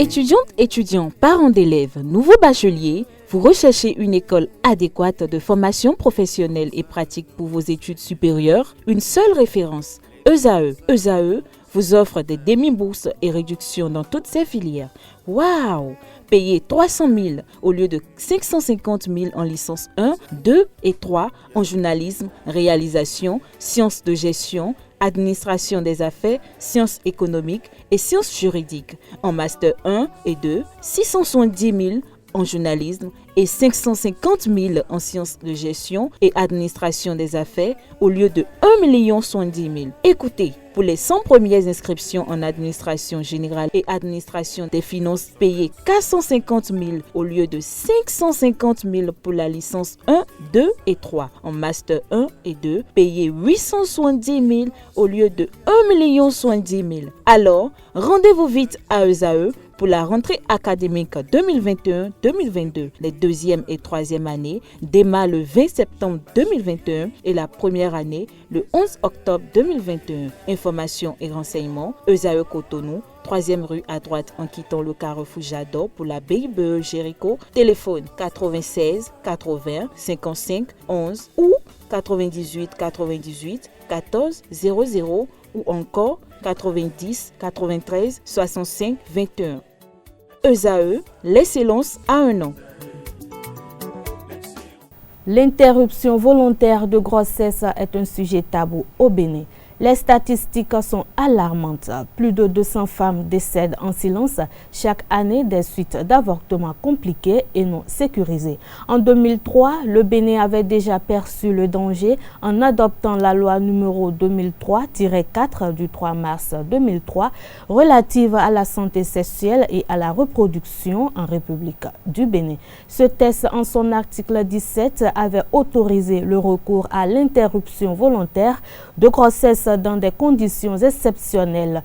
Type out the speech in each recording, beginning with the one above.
Étudiantes, étudiants, parents d'élèves, nouveaux bacheliers, vous recherchez une école adéquate de formation professionnelle et pratique pour vos études supérieures? Une seule référence, ESAE. ESAE vous offre des demi-bourses et réductions dans toutes ces filières. Waouh! Payez 300 000 au lieu de 550 000 en licence 1, 2 et 3 en journalisme, réalisation, sciences de gestion, administration des affaires, sciences économiques et sciences juridiques. En master 1 et 2, 670 000 en journalisme et 550 000 en sciences de gestion et administration des affaires au lieu de 1 070 000. Écoutez, pour les 100 premières inscriptions en administration générale et administration des finances, payez 450 000 au lieu de 550 000 pour la licence 1, 2 et 3. En master 1 et 2, payez 870 000 au lieu de 1 070 000. Alors, rendez-vous vite à ESAE pour la rentrée académique 2021-2022. Les deuxième et troisième années démarrent le 20 septembre 2021 et la première année le 11 octobre 2021. Informations et renseignements, ESAE Cotonou, 3e rue à droite en quittant le carrefour Jadot pour la BIBE Jéricho. Téléphone 96 80 55 11 ou 98 98 14 00 ou encore 90 93 65 21. ESAE, l'excellence à un an. L'interruption volontaire de grossesse est un sujet tabou au Bénin. Les statistiques sont alarmantes. Plus de 200 femmes décèdent en silence chaque année des suites d'avortements compliqués et non sécurisés. En 2003, le Bénin avait déjà perçu le danger en adoptant la loi numéro 2003-4 du 3 mars 2003 relative à la santé sexuelle et à la reproduction en République du Bénin. Ce texte, en son article 17, avait autorisé le recours à l'interruption volontaire de grossesse dans des conditions exceptionnelles,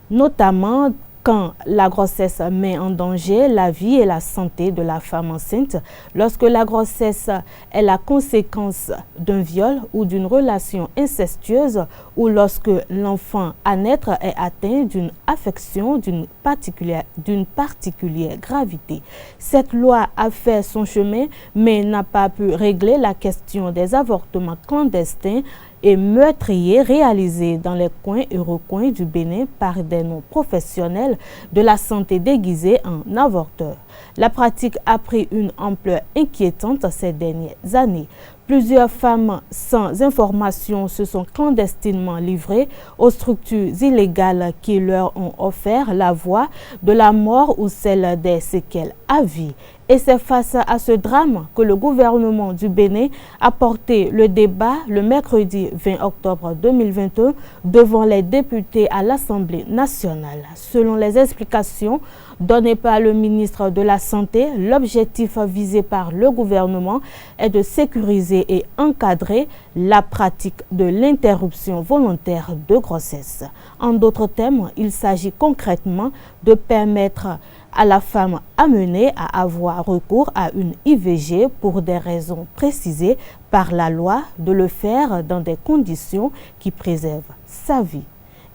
notamment quand la grossesse met en danger la vie et la santé de la femme enceinte, lorsque la grossesse est la conséquence d'un viol ou d'une relation incestueuse, ou lorsque l'enfant à naître est atteint d'une affection d'une particulière gravité. Cette loi a fait son chemin, mais n'a pas pu régler la question des avortements clandestins et meurtriers réalisés dans les coins et recoins du Bénin par des non-professionnels de la santé déguisés en avorteurs. La pratique a pris une ampleur inquiétante ces dernières années. Plusieurs femmes sans information se sont clandestinement livrées aux structures illégales qui leur ont offert la voie de la mort ou celle des séquelles à vie. Et c'est face à ce drame que le gouvernement du Bénin a porté le débat le mercredi 20 octobre 2021 devant les députés à l'Assemblée nationale. Selon les explications données par le ministre de la Santé, l'objectif visé par le gouvernement est de sécuriser et encadrer la pratique de l'interruption volontaire de grossesse. En d'autres termes, il s'agit concrètement de permettre à la femme amenée à avoir recours à une IVG pour des raisons précisées par la loi de le faire dans des conditions qui préservent sa vie.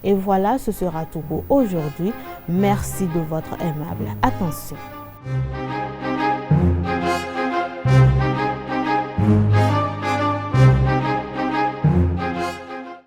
Et voilà, ce sera tout pour aujourd'hui. Merci de votre aimable attention.